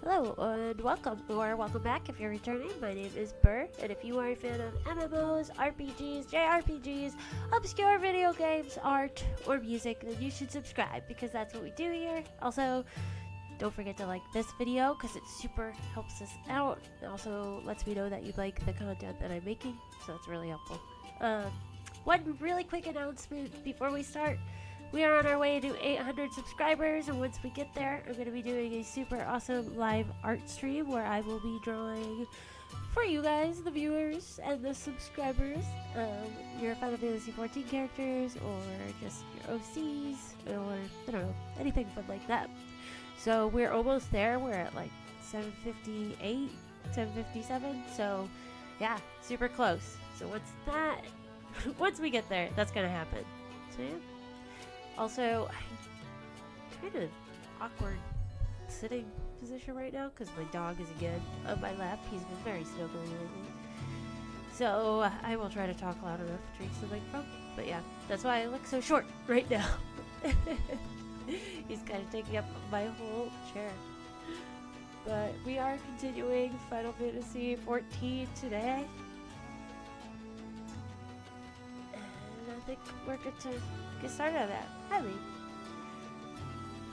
Hello and welcome, or welcome back if you're returning. My name is Burr, and if you are a fan of MMOs, RPGs, JRPGs, obscure video games, art, or music, then you should subscribe because that's what we do here. Also, don't forget to like this video because it super helps us out. It also lets me know that you like the content that I'm making, so it's really helpful. One really quick announcement before we start. We are on our way to 800 subscribers, and once we get there, I'm going to be doing a super awesome live art stream where I will be drawing for you guys, the viewers and the subscribers, your Final Fantasy 14 characters, or just your OCs, or I don't know, anything fun like that. So we're almost there. We're at like 758, 757. So yeah, super close. So once we get there, that's going to happen. So yeah. Also, I'm kind of awkward sitting position right now because my dog is again on my lap. He's been very snuggly lately. So I will try to talk loud enough to reach the microphone. But yeah, that's why I look so short right now. He's kind of taking up my whole chair. But we are continuing Final Fantasy 14 today. And I think we're good to get started on that. Hi, Lee.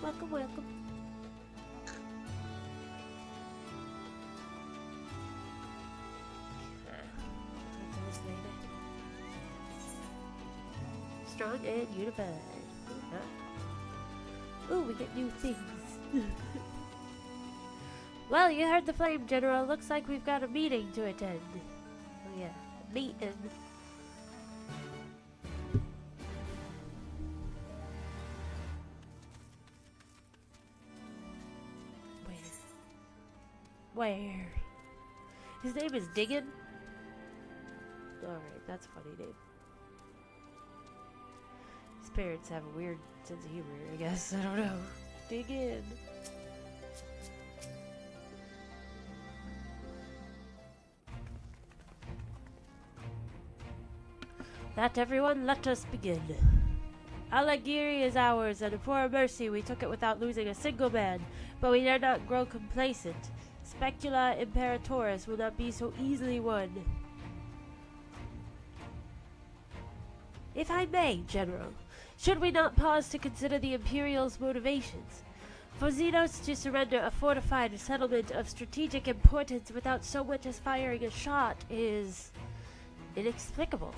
Welcome, welcome. Strong and unified. Ooh, we get new things. Well, you heard the flame, General. Looks like we've got a meeting to attend. Oh yeah, meeting. Where? His name is Diggin? Alright, that's a funny name. His parents have a weird sense of humor, I guess. I don't know. Diggin. That everyone, let us begin. Alagiri is ours, and for our mercy we took it without losing a single man, but we dare not grow complacent. Specula Imperatoris will not be so easily won. If I may, General, should we not pause to consider the Imperial's motivations? For Xenos to surrender a fortified settlement of strategic importance without so much as firing a shot is inexplicable.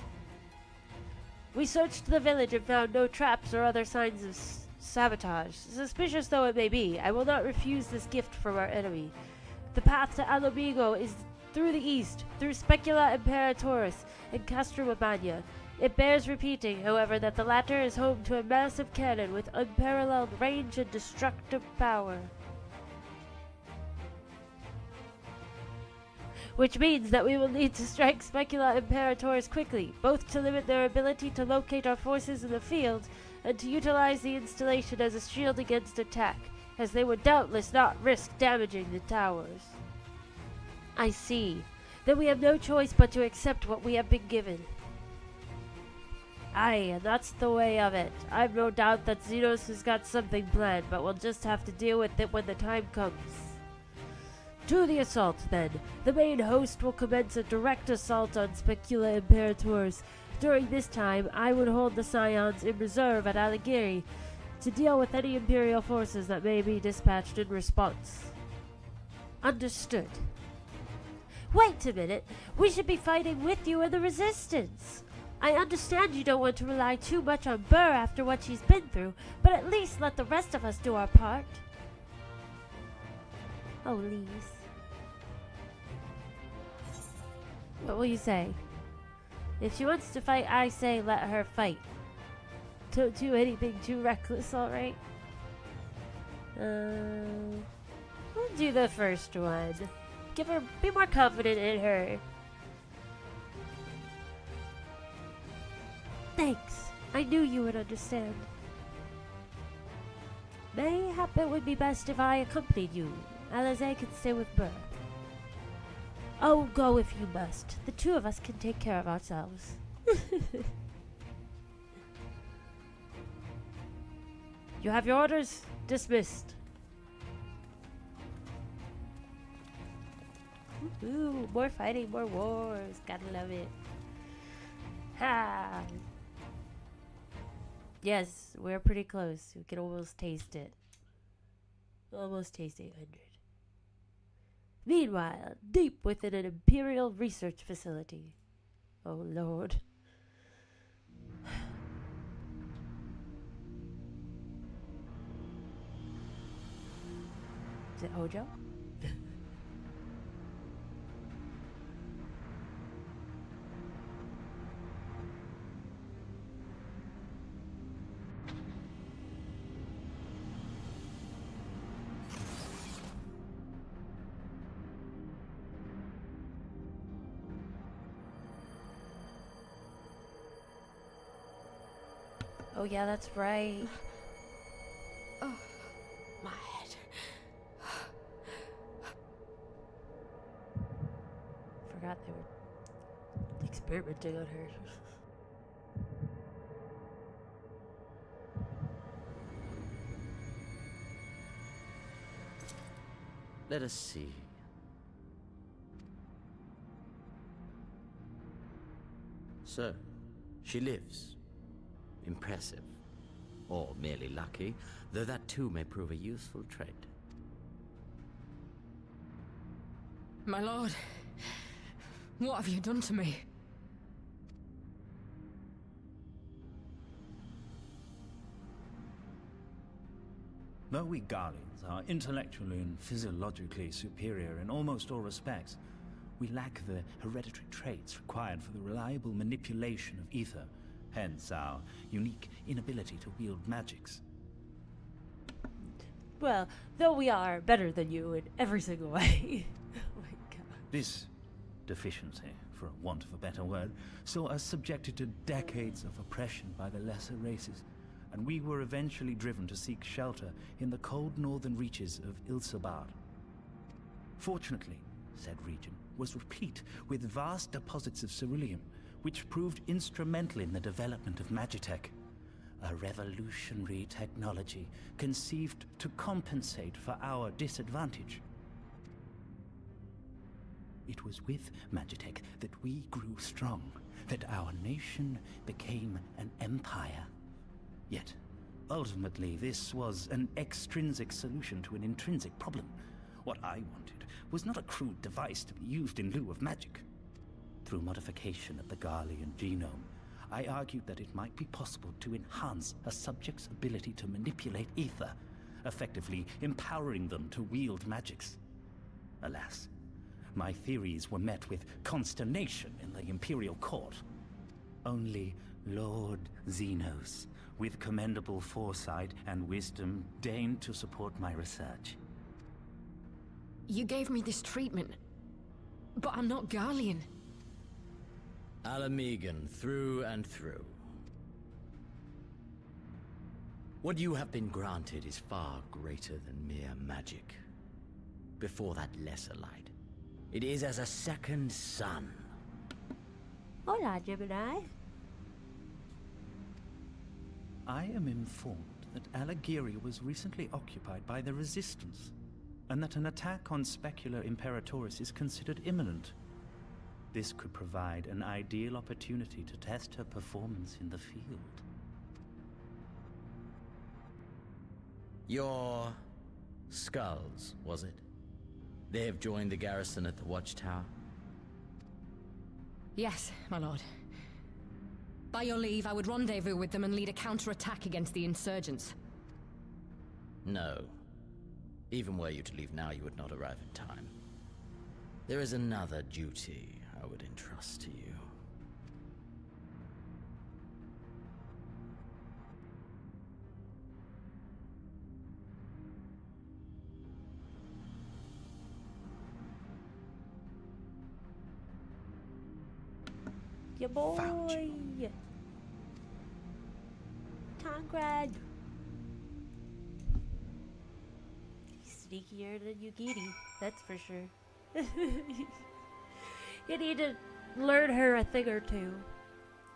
We searched the village and found no traps or other signs of sabotage. Suspicious though it may be, I will not refuse this gift from our enemy. The path to Alomigo is through the east, through Specula Imperatoris and Castromagna. It bears repeating, however, that the latter is home to a massive cannon with unparalleled range and destructive power. Which means that we will need to strike Specula Imperatoris quickly, both to limit their ability to locate our forces in the field, and to utilize the installation as a shield against attack, as they would doubtless not risk damaging the towers. I see. Then we have no choice but to accept what we have been given. Aye, and that's the way of it. I've no doubt that Xenos has got something planned, but we'll just have to deal with it when the time comes. To the assault, then. The main host will commence a direct assault on Specula Imperatoris. During this time, I would hold the Scions in reserve at Alagiri to deal with any Imperial forces that may be dispatched in response. Understood. Wait a minute. We should be fighting with you in the Resistance. I understand you don't want to rely too much on Burr after what she's been through, but at least let the rest of us do our part. Oh, Lise. What will you say? If she wants to fight, I say let her fight. Don't do anything too reckless, alright? We'll do the first one. Be more confident in her. Thanks. I knew you would understand. Mayhap it would be best if I accompanied you. Alize can stay with Burr. Oh, go if you must. The two of us can take care of ourselves. You have your orders? Dismissed. Ooh, more fighting, more wars. Gotta love it. Ha! Yes, we're pretty close. We can almost taste it. Almost taste 800. Meanwhile, deep within an Imperial research facility. Oh, Lord. Is it Hojo? Oh yeah, that's right. Oh, my head. Forgot they were experimenting on her. Let us see. So, she lives. Impressive. Or merely lucky, though that too may prove a useful trait. My lord, what have you done to me? Though we Guardians are intellectually and physiologically superior in almost all respects, we lack the hereditary traits required for the reliable manipulation of ether, hence our unique inability to wield magics. Well, though we are better than you in every single way. Oh my god. This deficiency, for want of a better word, saw us subjected to decades of oppression by the lesser races, and we were eventually driven to seek shelter in the cold northern reaches of Ilsabard. Fortunately, said region was replete with vast deposits of ceruleum, which proved instrumental in the development of Magitech, a revolutionary technology conceived to compensate for our disadvantage. It was with Magitech that we grew strong, that our nation became an empire. Yet, ultimately, this was an extrinsic solution to an intrinsic problem. What I wanted was not a crude device to be used in lieu of magic. Through modification of the Garlean genome, I argued that it might be possible to enhance a subject's ability to manipulate ether, effectively empowering them to wield magics. Alas, my theories were met with consternation in the Imperial Court. Only Lord Xenos, with commendable foresight and wisdom, deigned to support my research. You gave me this treatment, but I'm not Garlean. Alamegan through and through. What you have been granted is far greater than mere magic. Before that lesser light, it is as a second sun. Hola, Gemini. I am informed that Alighieri was recently occupied by the Resistance, and that an attack on Specular Imperatoris is considered imminent. This could provide an ideal opportunity to test her performance in the field. Your skulls, was it? They have joined the garrison at the Watchtower? Yes, my lord. By your leave, I would rendezvous with them and lead a counterattack against the insurgents. No. Even were you to leave now, you would not arrive in time. There is another duty I would entrust to you. Your boy. Found you. Tancred. He's sneakier than Yugiri, that's for sure. You need to learn her a thing or two.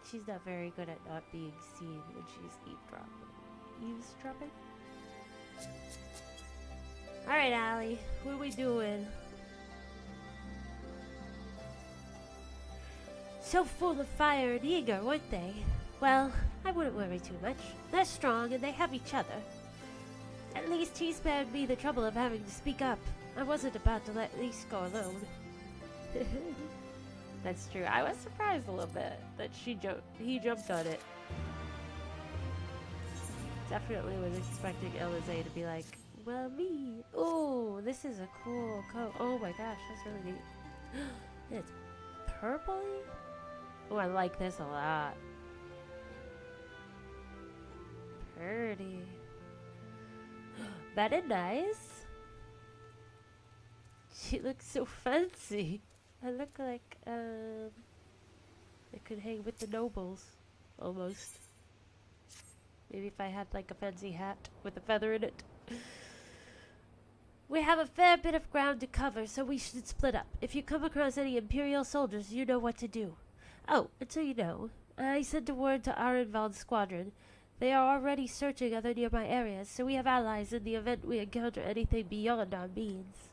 She's not very good at not being seen when she's eavesdropping. Alright, Allie, what are we doing? So full of fire and eager, weren't they? Well, I wouldn't worry too much. They're strong and they have each other. At least he spared me the trouble of having to speak up. I wasn't about to let Lise go alone. That's true. I was surprised a little bit that he jumped on it. Definitely was expecting Elise to be like, well, me. Oh, this is a cool coat. Oh my gosh, that's really neat. It's purpley? Oh, I like this a lot. Pretty. That is nice. She looks so fancy. I look like, I could hang with the nobles, almost. Maybe if I had like a fancy hat with a feather in it. We have a fair bit of ground to cover, so we should split up. If you come across any Imperial soldiers, you know what to do. Oh, and so you know, I sent a word to Arenvald's squadron. They are already searching other nearby areas, so we have allies in the event we encounter anything beyond our means.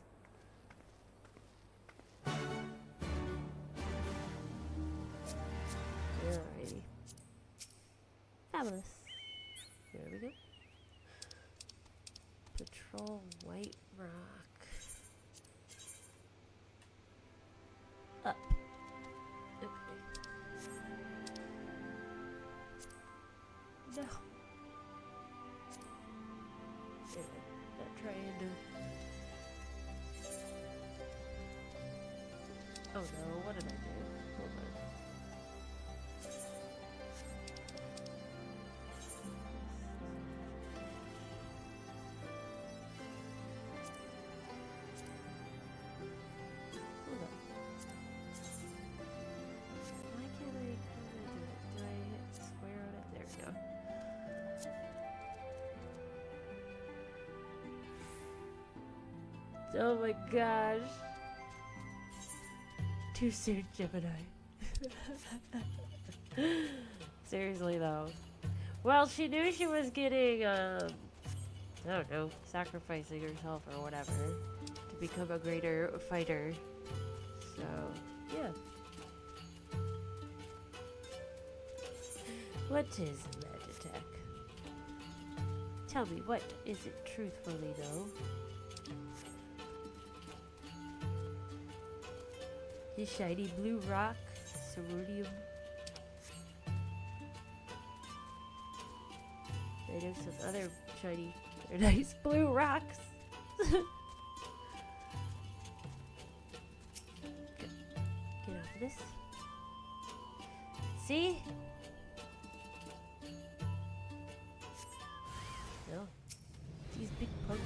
Alrighty. Fabulous. There we go. Patrol White Rock. Up. Okay. No. Anyway, not trying to. Oh no, what did I do? Hold on. Why can't I do it? Do I hit square on it? There we go. Oh my gosh. Too soon, Gemini. Seriously though. Well, she knew she was getting, I don't know, sacrificing herself or whatever to become a greater fighter. So, yeah. What is Magitech? Tell me, what is it truthfully though? The shiny blue rock, cerodium. I know some other shiny, they're nice blue rocks. Get off of this. See? No. These big punks.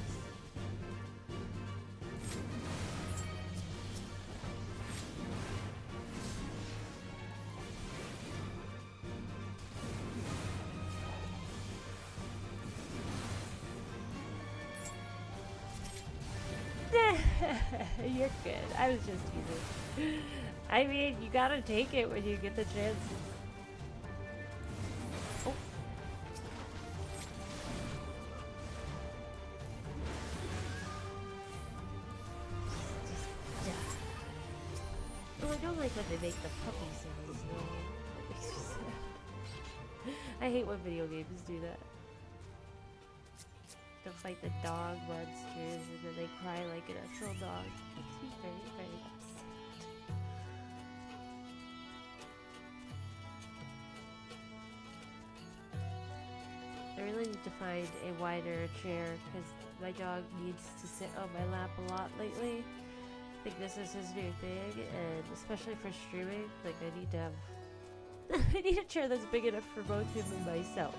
You're good. I was just teasing. I mean, you gotta take it when you get the chance. Oh. Just die. Oh, I don't like when they make the puppy sounds though. That makes me sad. I hate when video games do that. To fight the dog monsters and then they cry like an actual dog. It makes me very, very upset. I really need to find a wider chair because my dog needs to sit on my lap a lot lately. I think this is his new thing, and especially for streaming, like I need to have I need a chair that's big enough for both him and myself.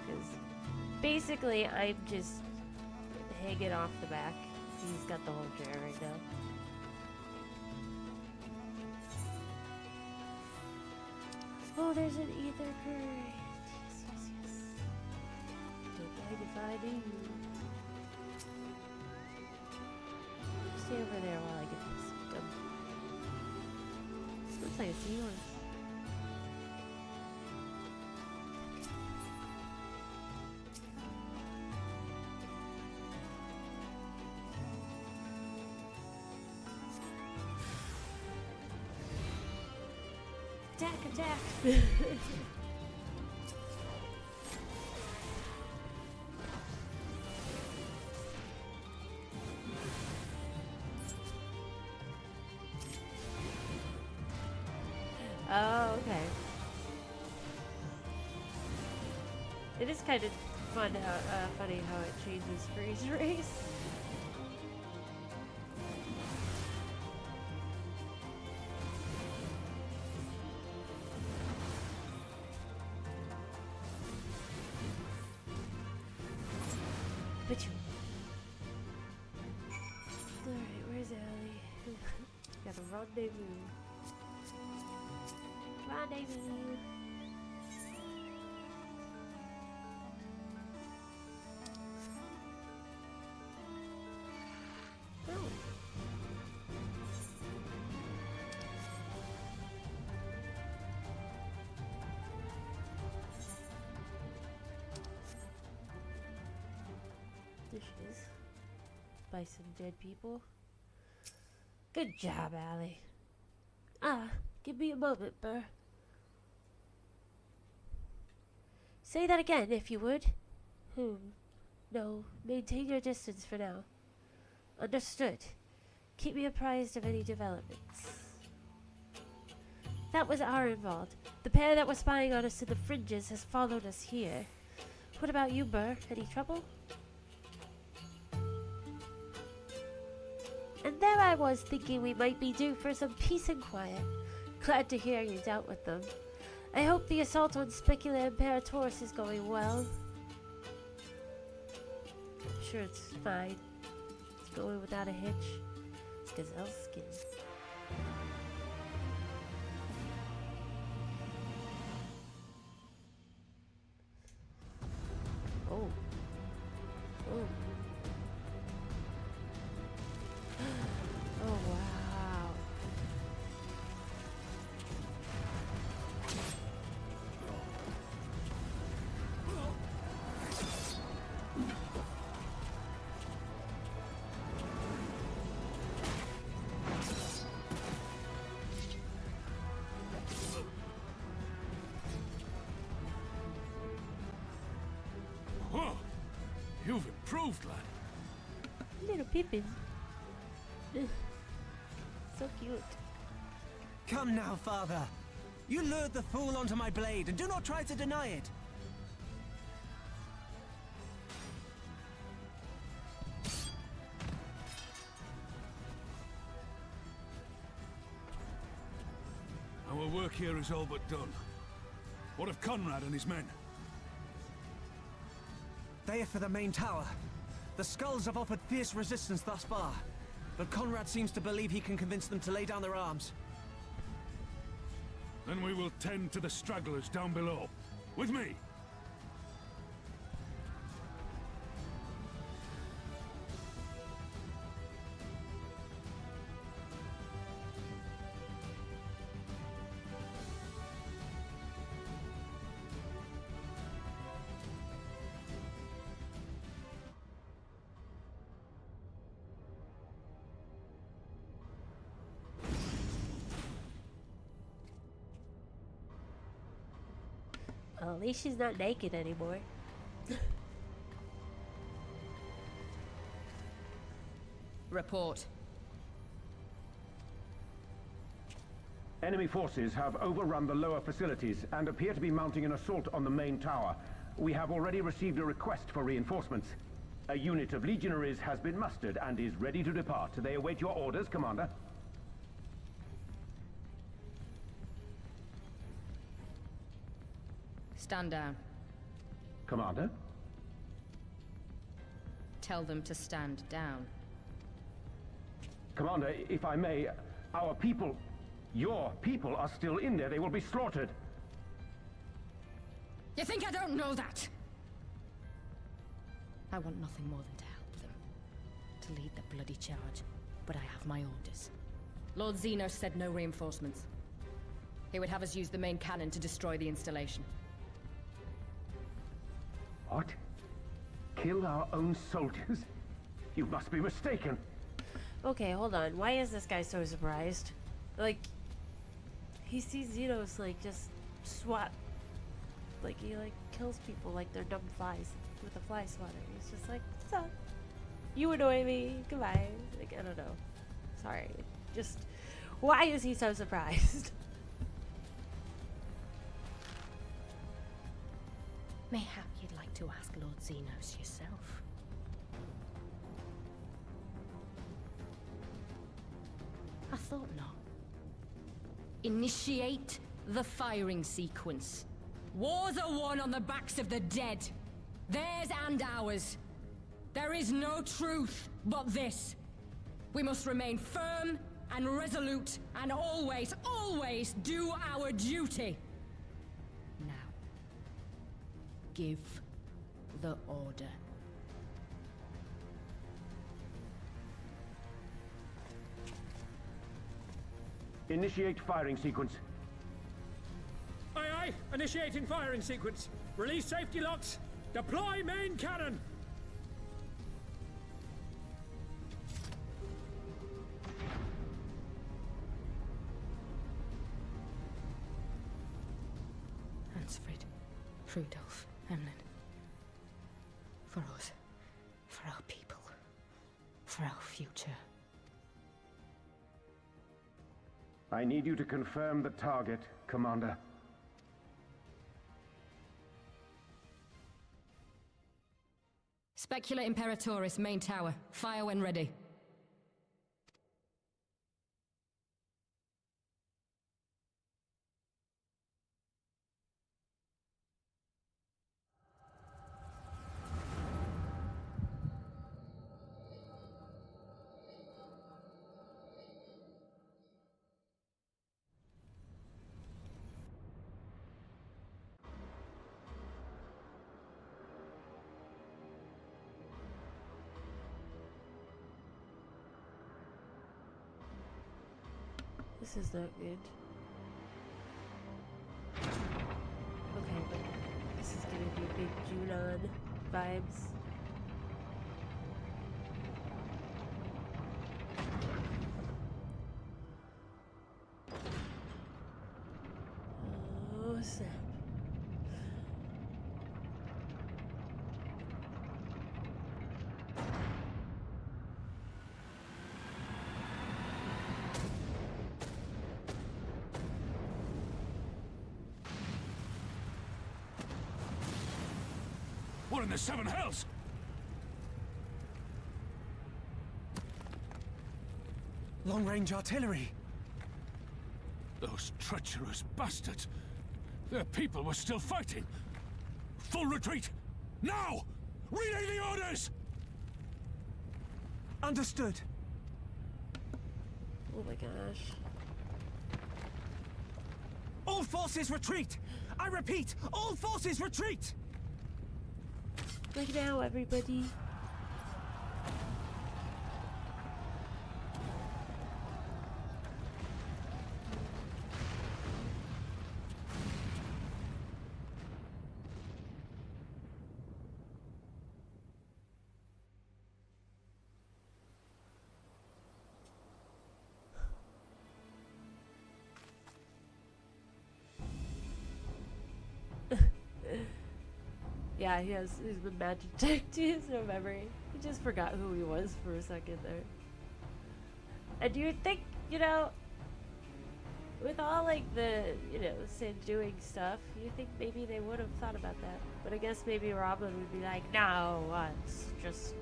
Because basically, I'm just hanging off the back. He's got the whole chair right now. Oh, there's an ether current. Yes, yes, yes. Don't mind if I do. Stay over there while I get this done. Looks like a seahorse. Attack, attack! Oh, okay. It is kind of fun how, funny how it changes for each race. But alright, where's Ellie? Got a rendezvous. Rendezvous. Oh. Dishes by some dead people. Good job, Allie. Ah, give me a moment, Burr. Say that again, if you would. No, maintain your distance for now. Understood. Keep me apprised of any developments. That was our involved. The pair that was spying on us in the fringes has followed us here. What about you, Burr? Any trouble? And there I was thinking we might be due for some peace and quiet. Glad to hear you dealt with them. I hope the assault on Specula Imperators is going well. I'm sure it's fine. It's going without a hitch. Gazelle skin. Oh. Oh. Oh, wow. Whoa! You've improved, lad. Little Pippin. So cute. Come now, father. You lured the fool onto my blade, and do not try to deny it. Our work here is all but done. What of Conrad and his men? They are for the main tower. The skulls have offered fierce resistance thus far, but Conrad seems to believe he can convince them to lay down their arms. Then we will tend to the stragglers down below. With me! Well, at least she's not naked anymore. Report. Enemy forces have overrun the lower facilities and appear to be mounting an assault on the main tower. We have already received a request for reinforcements. A unit of legionaries has been mustered and is ready to depart. They await your orders, Commander. Stand down. Commander? Tell them to stand down. Commander, if I may, our people, your people are still in there. They will be slaughtered. You think I don't know that? I want nothing more than to help them. To lead the bloody charge. But I have my orders. Lord Xenos said no reinforcements. He would have us use the main cannon to destroy the installation. What? Kill our own soldiers? You must be mistaken. Okay, hold on. Why is this guy so surprised? Like, he sees Xenos like just swat, like he like kills people like they're dumb flies with a fly swatter. He's just like, what's up? You annoy me. Goodbye. Like, I don't know. Sorry. Just, why is he so surprised? Mayhap you'd like to ask Lord Xenos yourself. I thought not. Initiate the firing sequence. Wars are won on the backs of the dead. Theirs and ours. There is no truth but this. We must remain firm and resolute and always, always do our duty. Now, give the order. Initiate firing sequence. Aye, aye. Initiating firing sequence. Release safety locks. Deploy main cannon. Hansfrid, Rudolph, Emlyn. For us. For our people. For our future. I need you to confirm the target, Commander. Specula Imperatoris, main tower. Fire when ready. This is not good. Okay, but this is gonna be big Junon vibes. Oh, snap. What in the seven hells? Long-range artillery. Those treacherous bastards. Their people were still fighting. Full retreat. Now! Relay the orders! Understood. Oh my gosh. All forces retreat! I repeat, all forces retreat! Like now, everybody. Yeah, he's been magic to his no memory. He just forgot who he was for a second there. And you would think, you know, with all like the, you know, Sid doing stuff, you think maybe they would have thought about that. But I guess maybe Robin would be like, no, it's just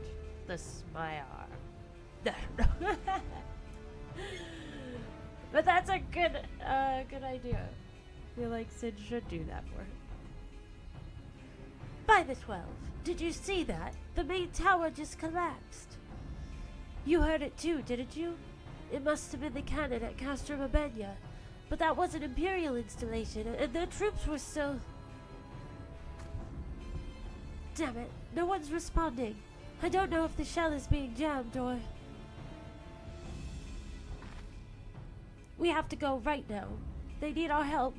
this my arm. But that's a good idea. I feel like Sid should do that for him. By the 12, did you see that? The main tower just collapsed. You heard it too, didn't you? It must have been the cannon at Castra Mabenya. But that was an Imperial installation, and their troops were still... Damn it, no one's responding. I don't know if the shell is being jammed or... We have to go right now. They need our help.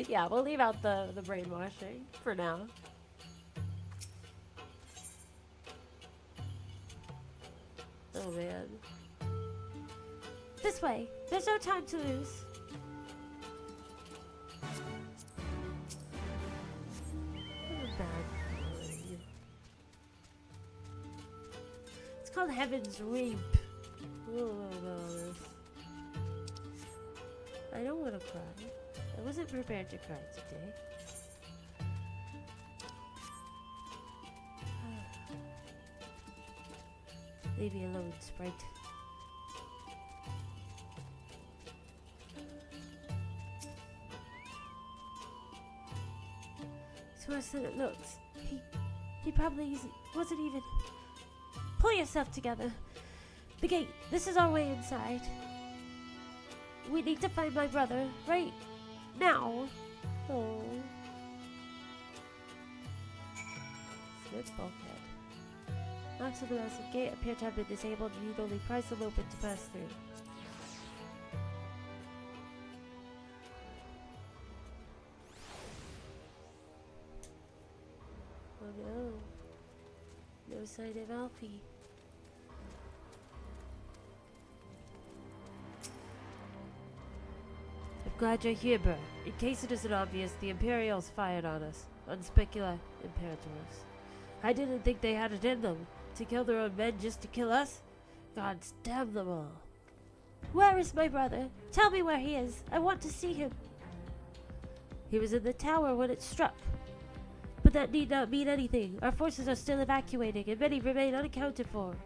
Yeah, we'll leave out the brainwashing for now. Oh man. This way. There's no time to lose. What a bad feeling. It's called Heaven's Reap. I don't want to cry. I wasn't prepared to cry today. Leave me alone, Sprite. It's worse than it looks. He probably wasn't even... Pull yourself together. The gate. This is our way inside. We need to find my brother. Right now. Oh. Smith bulkhead. Locks of the massive gate appear to have been disabled. You need only prise them open to pass through. Oh no. No sign of Alfie. I'm glad you're here, Burr. In case it isn't obvious, the Imperials fired on us. On Specula Imperators. I didn't think they had it in them. To kill their own men just to kill us? God damn them all. Where is my brother? Tell me where he is. I want to see him. He was in the tower when it struck. But that need not mean anything. Our forces are still evacuating, and many remain unaccounted for.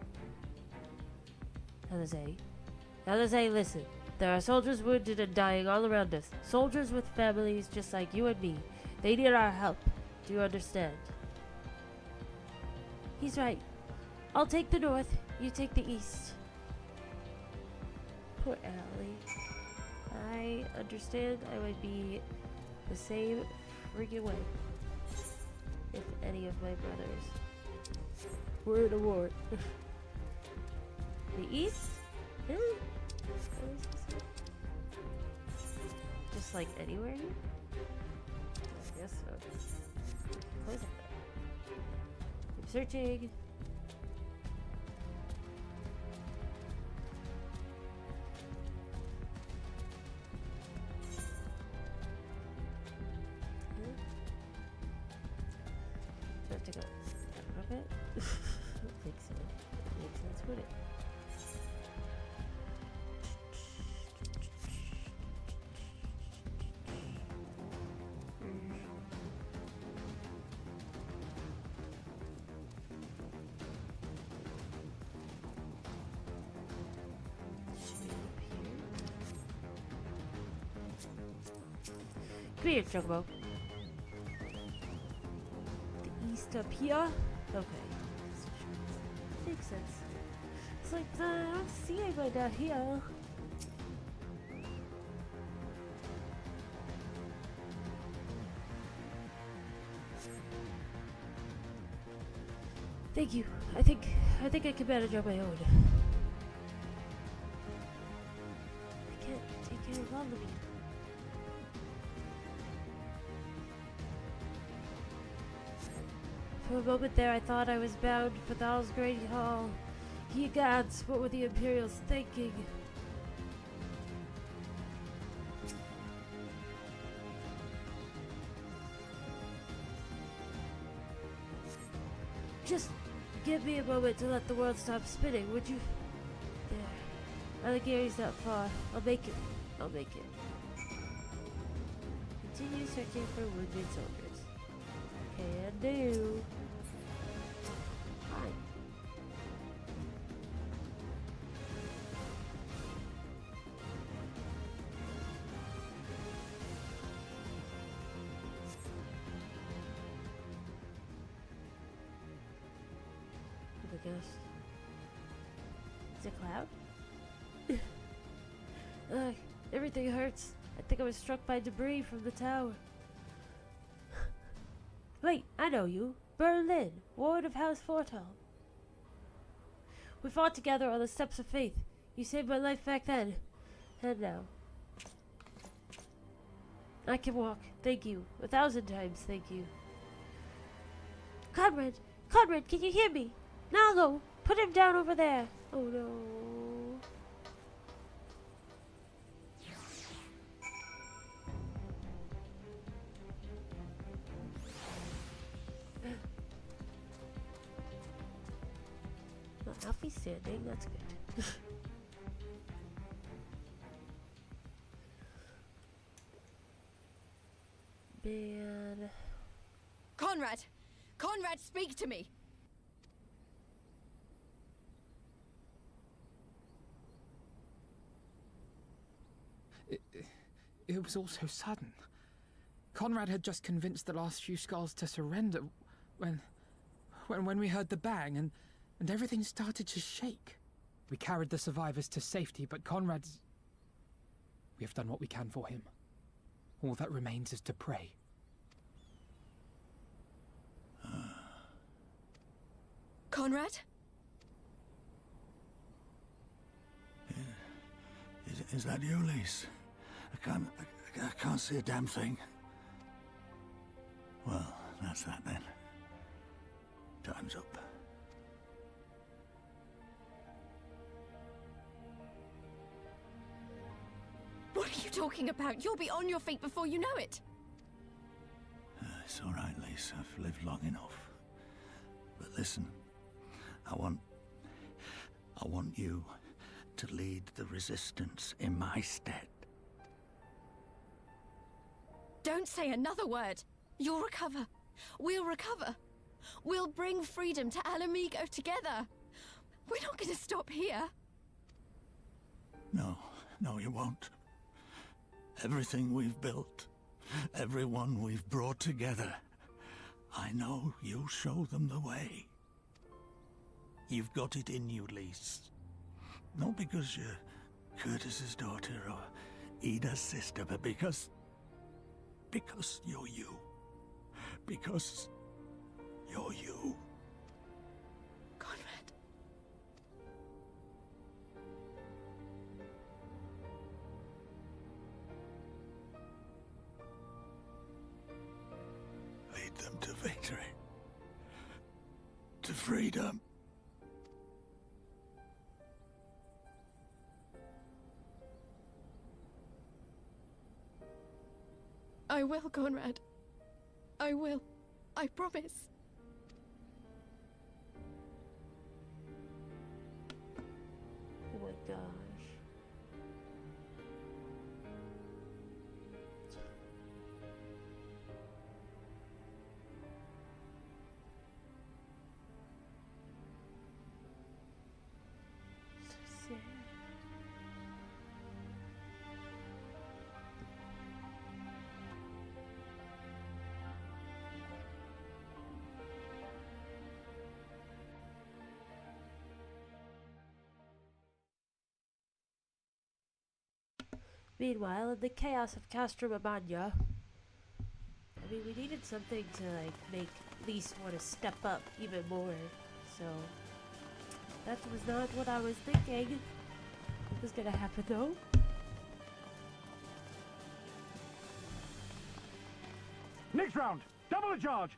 Alizé, listen. There are soldiers wounded and dying all around us. Soldiers with families just like you and me. They need our help. Do you understand? He's right. I'll take the north, you take the east. Poor Allie. I understand. I would be the same freaking way if any of my brothers were in a war. The east? Really? Just like anywhere here? I guess so. Close it. Keep searching. Do I have to go out of it? I don't think so. It makes sense, would it? Come here, Chocobo. The east up here? Okay. Makes sense. It's like, I don't see anybody down here. Thank you. I think I can manage on my own. I can't take care of all of you. For a moment there, I thought I was bound for Thal's Great Hall. Ye gods, what were the Imperials thinking? Just give me a moment to let the world stop spinning, would you? There. Alighieri's not far. I'll make it. Continue searching for wounded soldiers. Can do. Fine. Oh my gosh. Is it a cloud? Everything hurts. I think I was struck by debris from the tower. Wait, I know you. berrrlynn, ward of House Fortal. We fought together on the steps of faith. You saved my life back then. And now. I can walk. Thank you. 1,000 times thank you. Conrad! Conrad, can you hear me? Nalo! Put him down over there! Oh no. Well, Alfie's standing, that's good. Man. Conrad! Conrad, speak to me! It was all so sudden. Conrad had just convinced the last few skulls to surrender when we heard the bang and everything started to shake. We carried the survivors to safety, but Conrad's... We have done what we can for him. All that remains is to pray. Conrad? Is that you, Lise? I can't see a damn thing. Well, that's that then. Time's up. What are you talking about? You'll be on your feet before you know it. It's all right, Lise. I've lived long enough. But listen, I want you to lead the resistance in my stead. Don't say another word. You'll recover. We'll recover. We'll bring freedom to Alamigo together. We're not going to stop here. No, you won't. Everything we've built, everyone we've brought together, I know you'll show them the way. You've got it in you, Lise. Not because you're Curtis's daughter or Ida's sister, but because you're you. Because you're you. Conrad. Lead them to victory. To freedom. I will, Conrad. I will. I promise. Oh my gosh. So sad. Meanwhile, in the chaos of Castromagna, I mean, we needed something to, like, make Lise want to step up even more, so that was not what I was thinking was gonna happen, though. Next round, double the charge!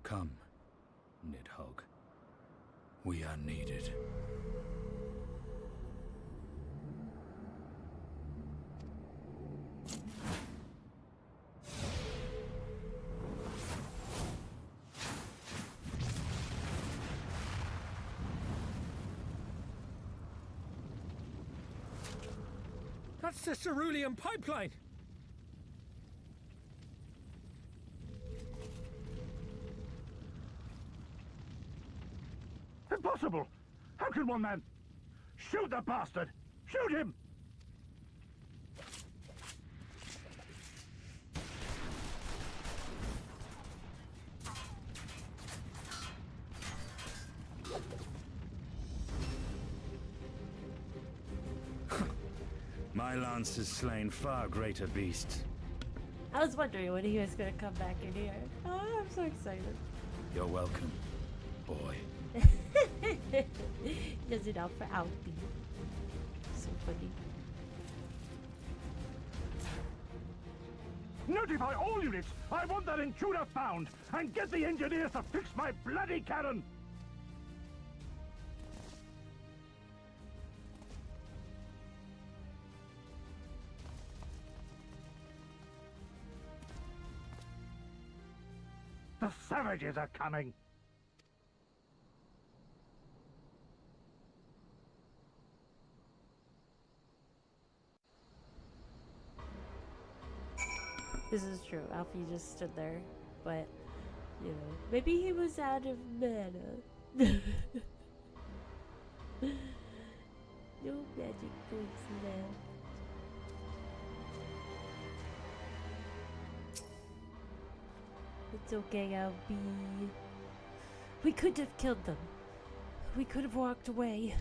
Come, Nidhogg. We are needed. That's the cerulean pipeline! Impossible! How can one man... Shoot the bastard! Shoot him! My lance has slain far greater beasts. I was wondering when he was gonna come back in here. Oh, I'm so excited. You're welcome. boy. Does it out for Alfie. So funny. Notify all units! I want that intruder found! And get the engineers to fix my bloody cannon! The savages are coming! This is true. Alfie just stood there, but you know, maybe he was out of mana. No magic points left. It's okay, Alfie. We could have killed them. We could have walked away.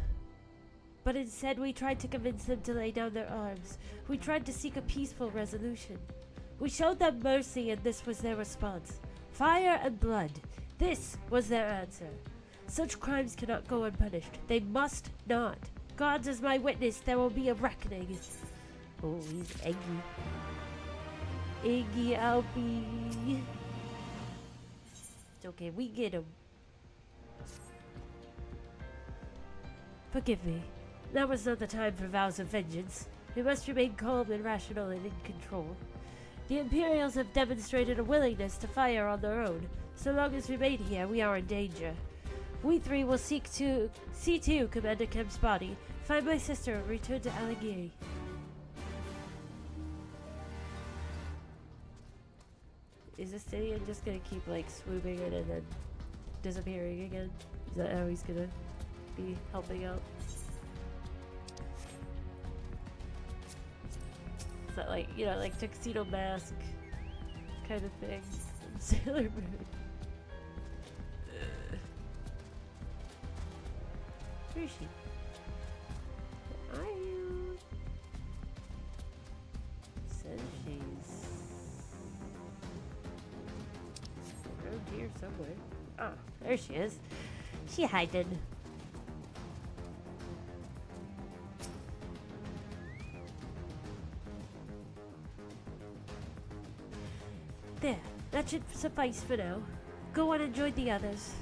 But instead we tried to convince them to lay down their arms. We tried to seek a peaceful resolution. We showed them mercy and this was their response. Fire and blood. This was their answer. Such crimes cannot go unpunished. They must not. God is my witness, there will be a reckoning. Oh, he's angry. Angry Alfie. It's okay, we get him. Forgive me. Now is not the time for vows of vengeance. We must remain calm and rational and in control. The Imperials have demonstrated a willingness to fire on their own. So long as we remain here, we are in danger. We three will seek to see to Commander Kemp's body, find my sister, and return to Alighieri. Is this Stydian just gonna keep like swooping in and then disappearing again? Is that how he's gonna be helping out? Is that like, you know, like tuxedo mask kind of thing from Sailor Moon? Where is she? Where are you? Says she's around here somewhere. Ah, there she is. She hiding. There, that should suffice for now. Go on and join the others.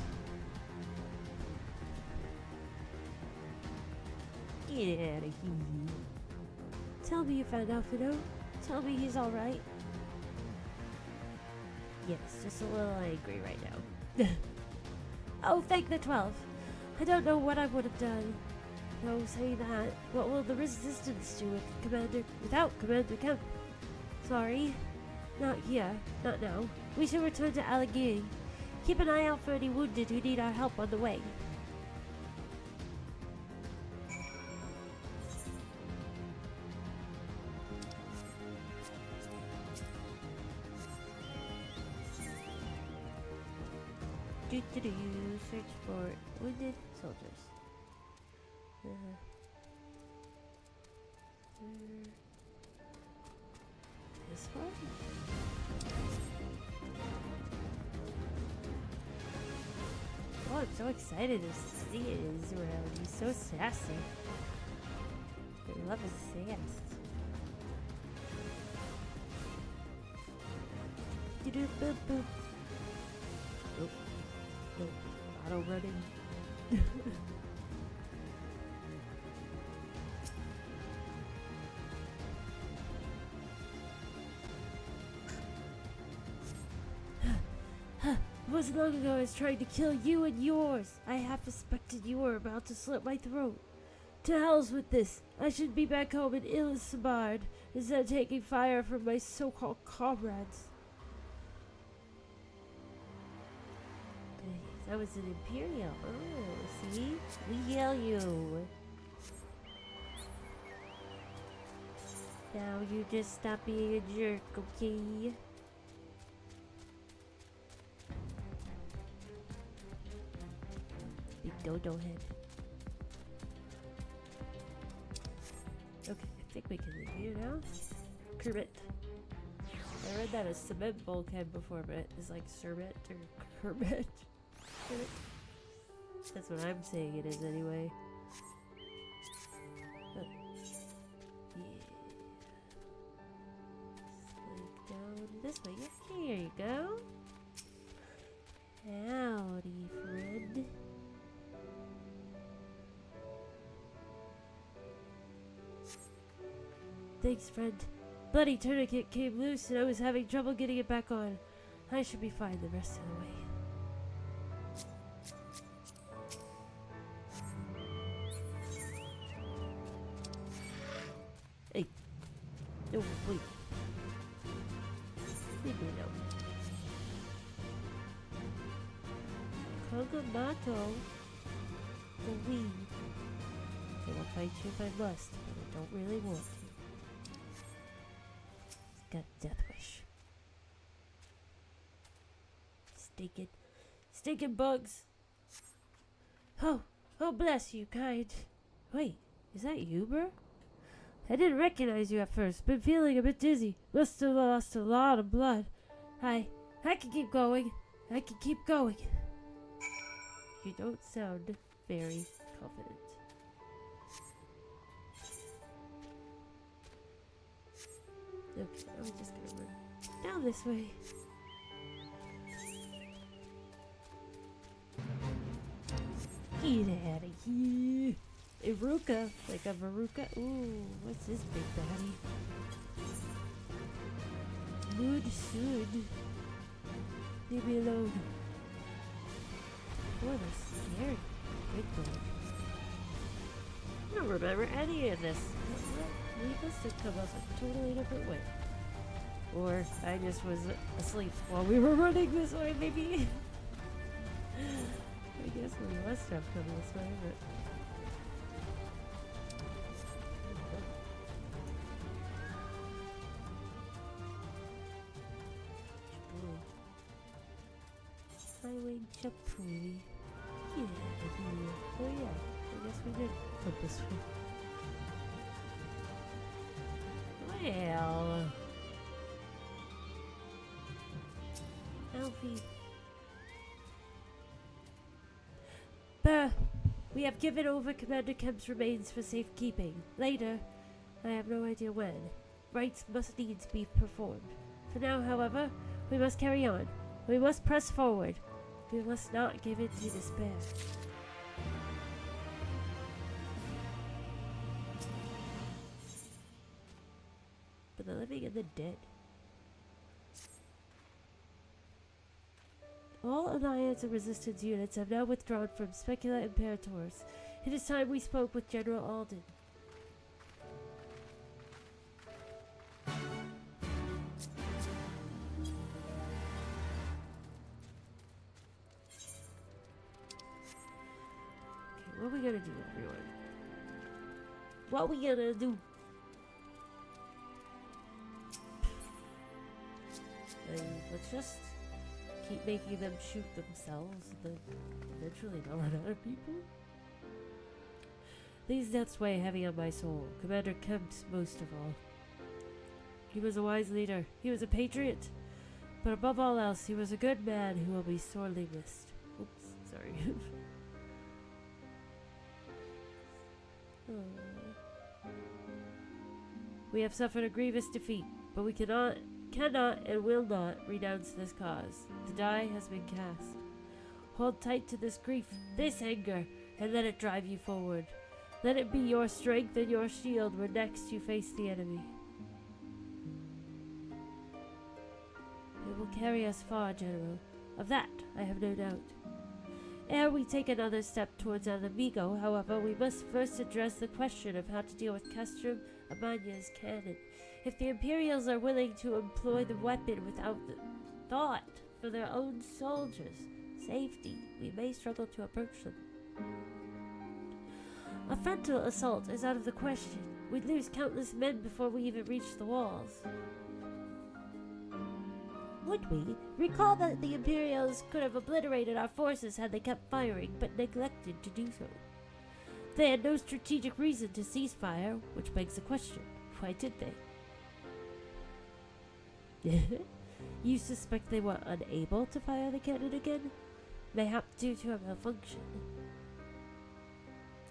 Get out of here. Tell me you found Alfredo. Tell me he's alright. Yes, just a little angry right now. Oh, thank the 12. I don't know what I would have done. No, say that. What will the resistance do without Commander Kemp? Sorry. Not here. Not now. We should return to Alighieri. Keep an eye out for any wounded who need our help on the way. Search for wounded soldiers. This one? Oh, I'm so excited to see Israel. He's so sassy. I love his sass. Boop boop. Nope. Nope. Auto running. It wasn't long ago I was trying to kill you and yours. I half suspected you were about to slit my throat. To hell's with this. I should be back home in Illisabard instead of taking fire from my so-called comrades. That was an Imperial. Oh, see? We yell you. Now you just stop being a jerk, okay? Big dodo head. Okay, I think we can leave here now. Kermit. I read that as cement bulkhead before, but it's like Sherbet or Kermit. That's what I'm saying it is anyway. But, yeah. Slide down this way. Yeah, here you go. Howdy, friend. Thanks, friend. Bloody tourniquet came loose and I was having trouble getting it back on. I should be fine the rest of the way. Hey. No, wait. Leave me alone. Kogamato. The weed. I will fight you if I must, but I don't really want to. It's got death wish. Stinking bugs. Oh, bless you, kind. Wait, is that you, bro? I didn't recognize you at first. Been feeling a bit dizzy. Must have lost a lot of blood. I can keep going. I can keep going. You don't sound very confident. Okay, I'm just gonna run down this way. Get out of here. Iruka, like a Veruca. Ooh, what's this big baddie? Mood soon. Leave me alone. Boy, they're scared. Big boy. I don't remember any of this. We must have come up a totally different way. Or I just was asleep while we were running this way, maybe. I guess we must have come this way, but... Highway Chapuli. Yeah, oh yeah, I guess we did come this way. Well... Alfie. We have given over Commander Kemp's remains for safekeeping. Later, I have no idea when, rites must needs be performed. For now, however, we must carry on. We must press forward. We must not give in to despair. But the living and the dead. All Alliance and Resistance units have now withdrawn from Specula Imperators. It is time we spoke with General Alden. Okay, what are we gonna do, everyone? What are we gonna do? Let's just keep making them shoot themselves and then eventually they'll run out of people. These deaths weigh heavy on my soul. Commander Kemp's most of all. He was a wise leader. He was a patriot. But above all else, he was a good man who will be sorely missed. Oops, sorry. We have suffered a grievous defeat, but we cannot and will not renounce this cause. The die has been cast. Hold tight to this grief, this anger, and let it drive you forward. Let it be your strength and your shield when next you face the enemy. It will carry us far, General. Of that, I have no doubt. Ere we take another step towards Alamigo, however, we must first address the question of how to deal with Castrum Amanya's cannon. If the Imperials are willing to employ the weapon without the thought for their own soldiers' safety, we may struggle to approach them. A frontal assault is out of the question. We'd lose countless men before we even reach the walls. Would we? Recall that the Imperials could have obliterated our forces had they kept firing, but neglected to do so. They had no strategic reason to cease fire, which begs the question, why did they? You suspect they were unable to fire the cannon again? Mayhap due to a malfunction.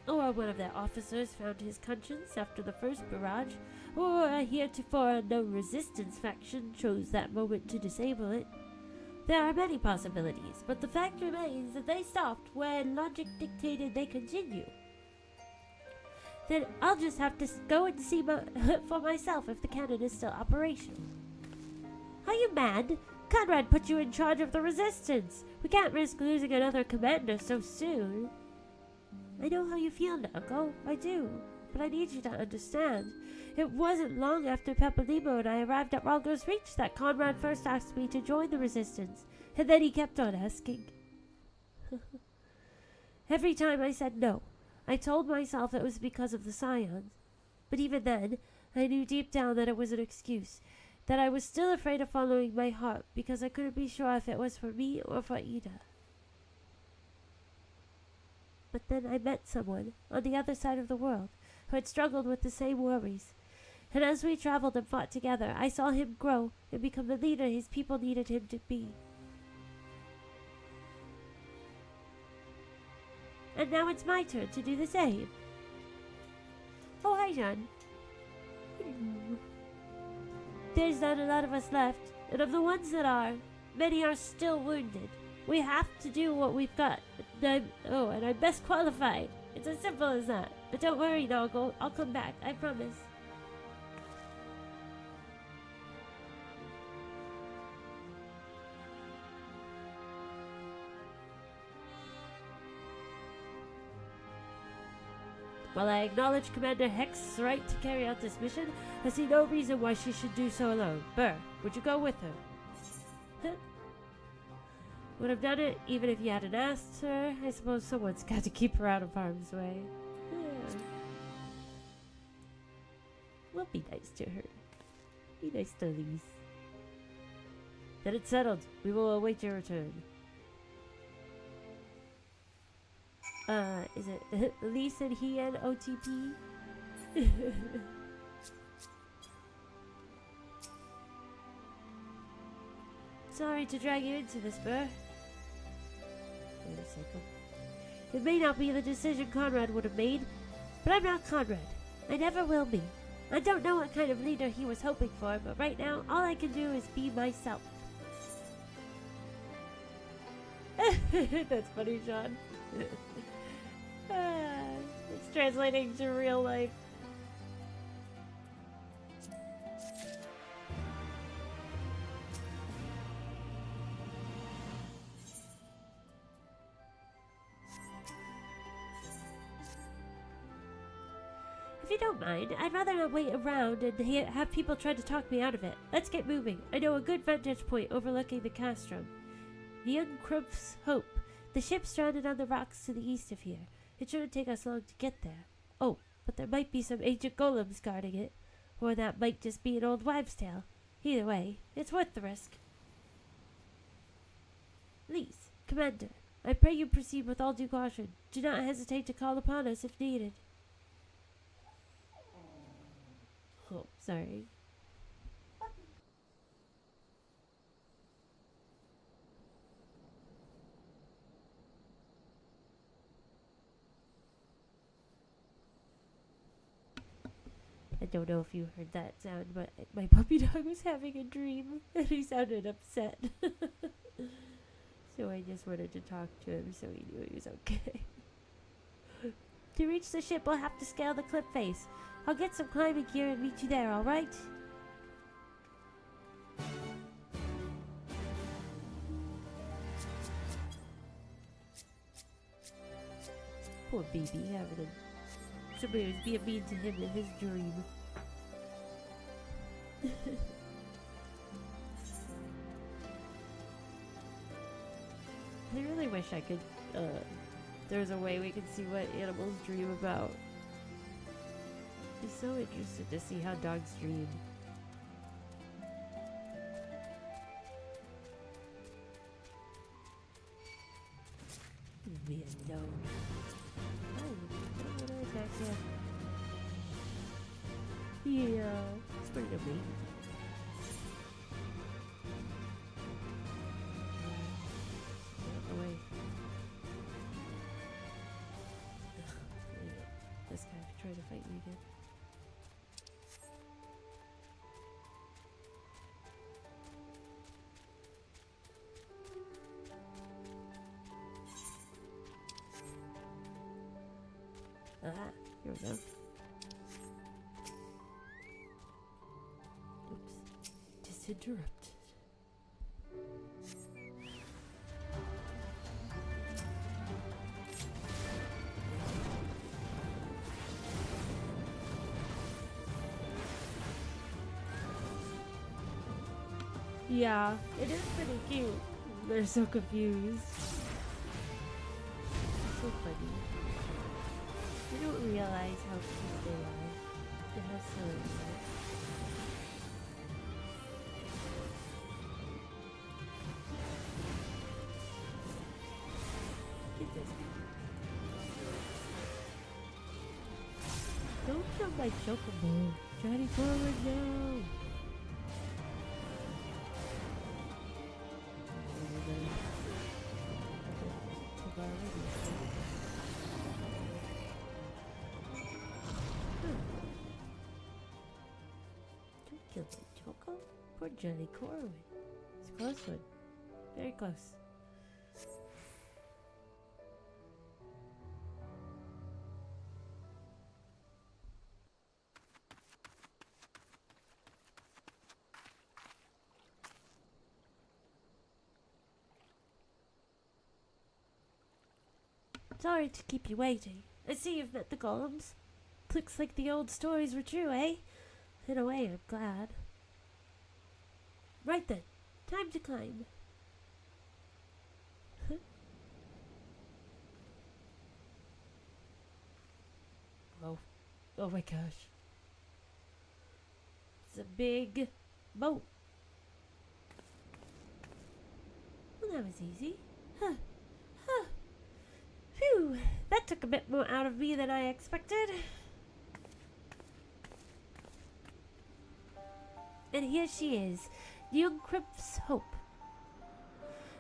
or one of their officers found his conscience after the first barrage, or a heretofore unknown resistance faction chose that moment to disable it. There are many possibilities, but the fact remains that they stopped when logic dictated they continue. Then I'll just have to go and see for myself if the cannon is still operational. Are you mad? Conrad put you in charge of the resistance. We can't risk losing another commander so soon. I know how you feel, Nago. I do. But I need you to understand. It wasn't long after Papadimo and I arrived at Ralgo's Reach that Conrad first asked me to join the resistance. And then he kept on asking. Every time I said no. I told myself it was because of the Scions. But even then, I knew deep down that it was an excuse. That I was still afraid of following my heart because I couldn't be sure if it was for me or for Ida. But then I met someone on the other side of the world who had struggled with the same worries. And as we traveled and fought together, I saw him grow and become the leader his people needed him to be. And now it's my turn to do the same. Oh, hi, John. There's not a lot of us left, and of the ones that are, many are still wounded. We have to do what we've got. And I'm best qualified. It's as simple as that. But don't worry, Noggle. I'll come back. I promise. While I acknowledge Commander Heck's right to carry out this mission, I see no reason why she should do so alone. Burr, would you go with her? Would have done it even if you hadn't asked her. I suppose someone's got to keep her out of harm's way. Yeah. We'll be nice to her. Be nice to Elise. Then it's settled. We will await your return. Is it Elise and he and OTP? Sorry to drag you into this, Burr. Wait a second. It may not be the decision Conrad would have made, but I'm not Conrad. I never will be. I don't know what kind of leader he was hoping for, but right now, all I can do is be myself. That's funny, Sean. It's translating to real life. If you don't mind, I'd rather not wait around and have people try to talk me out of it. Let's get moving. I know a good vantage point overlooking the castrum. The Uncrump's Hope. The ship stranded on the rocks to the east of here. It shouldn't take us long to get there. Oh, but there might be some ancient golems guarding it. Or that might just be an old wives' tale. Either way, it's worth the risk. Lise, Commander, I pray you proceed with all due caution. Do not hesitate to call upon us if needed. Oh, sorry. I don't know if you heard that sound, but my puppy dog was having a dream and he sounded upset. So I just wanted to talk to him so he knew he was okay. To reach the ship, we'll have to scale the cliff face. I'll get some climbing gear and meet you there, alright? Poor baby, having a... Somebody was being mean to him in his dream. I really wish I could, there's a way we could see what animals dream about. I'm so interested to see how dogs dream. Be unknown. Oh, what did I attack you? Yeah, it's pretty good me. Away. Sorry to fight you again. Ah, here we go. Oops. Disinterrupted. Yeah, it is pretty cute. They're so confused. So funny. You don't realize how cute they are. And how silly they are. Get this. Don't jump my chocobo. Try to forward now. Kill the Choco? Poor Jelly Corwin. It's a close one. Very close. Sorry to keep you waiting. I see you've met the golems. Looks like the old stories were true, eh? In a way, I'm glad. Right then, time to climb. Oh, oh my gosh. It's a big boat. Well, that was easy. Huh. Huh. Phew, that took a bit more out of me than I expected. And here she is, young Crimp's hope.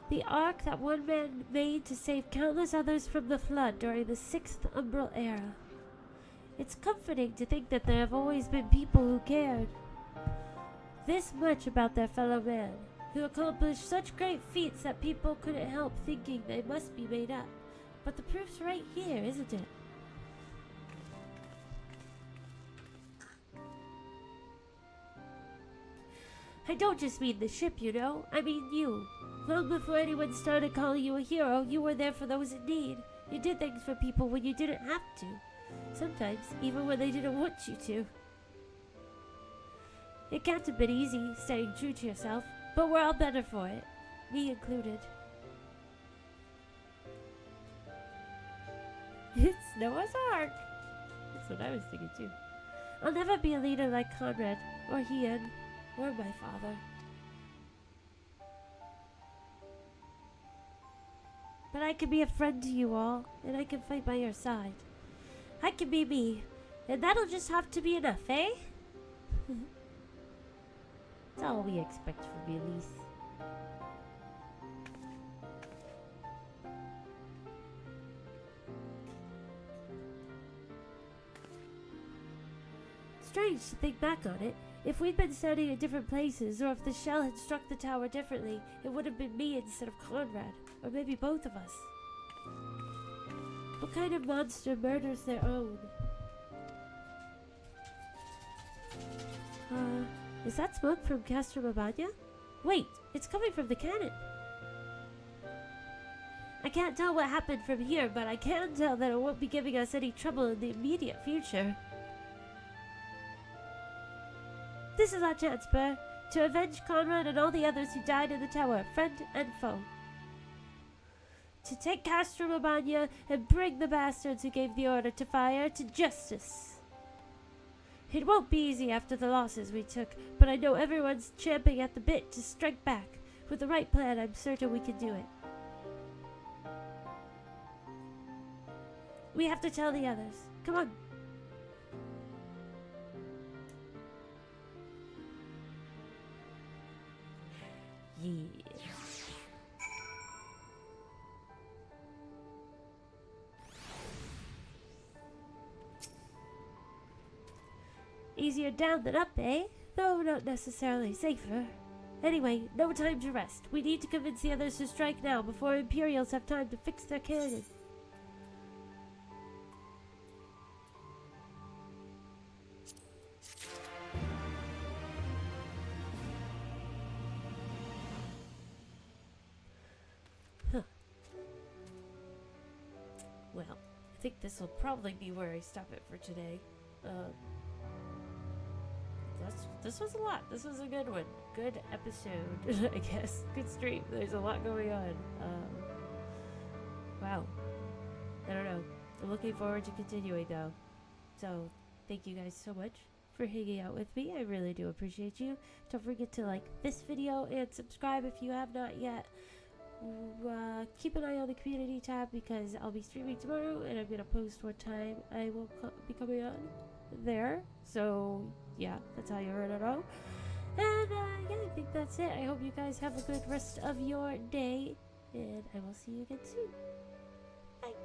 The ark that one man made to save countless others from the flood during the 6th Umbral era. It's comforting to think that there have always been people who cared this much about their fellow man, who accomplished such great feats that people couldn't help thinking they must be made up. But the proof's right here, isn't it? I don't just mean the ship, you know. I mean you. Long before anyone started calling you a hero, you were there for those in need. You did things for people when you didn't have to. Sometimes, even when they didn't want you to. It can't have been easy, staying true to yourself, but we're all better for it. Me included. It's Noah's Ark. That's what I was thinking too. I'll never be a leader like Conrad, or Ian, or my father. But I can be a friend to you all, and I can fight by your side. I can be me, and that'll just have to be enough, eh? That's all we expect from you, Elise. Strange to think back on it. If we'd been standing in different places, or if the shell had struck the tower differently, it would have been me instead of Conrad, or maybe both of us. What kind of monster murders their own? Is that smoke from Castromabaña? Wait, it's coming from the cannon. I can't tell what happened from here, but I can tell that it won't be giving us any trouble in the immediate future. This is our chance, Burr, to avenge Conrad and all the others who died in the tower, friend and foe. To take Castromabaña and bring the bastards who gave the order to fire to justice. It won't be easy after the losses we took, but I know everyone's champing at the bit to strike back. With the right plan, I'm certain we can do it. We have to tell the others. Come on. Yeah. Easier down than up, eh? Though not necessarily safer. Anyway, no time to rest. We need to convince the others to strike now before Imperials have time to fix their cannon. Huh. Well, I think this will probably be where I stop it for today. This was a lot. This was a good one. Good episode, I guess. Good stream. There's a lot going on. Wow. I don't know. I'm looking forward to continuing though. So, thank you guys so much for hanging out with me. I really do appreciate you. Don't forget to like this video and subscribe if you have not yet. Keep an eye on the community tab because I'll be streaming tomorrow and I'm gonna post what time I will be coming on there. So yeah, that's how you're gonna know. And yeah, I think that's it. I hope you guys have a good rest of your day and I will see you again soon. Bye.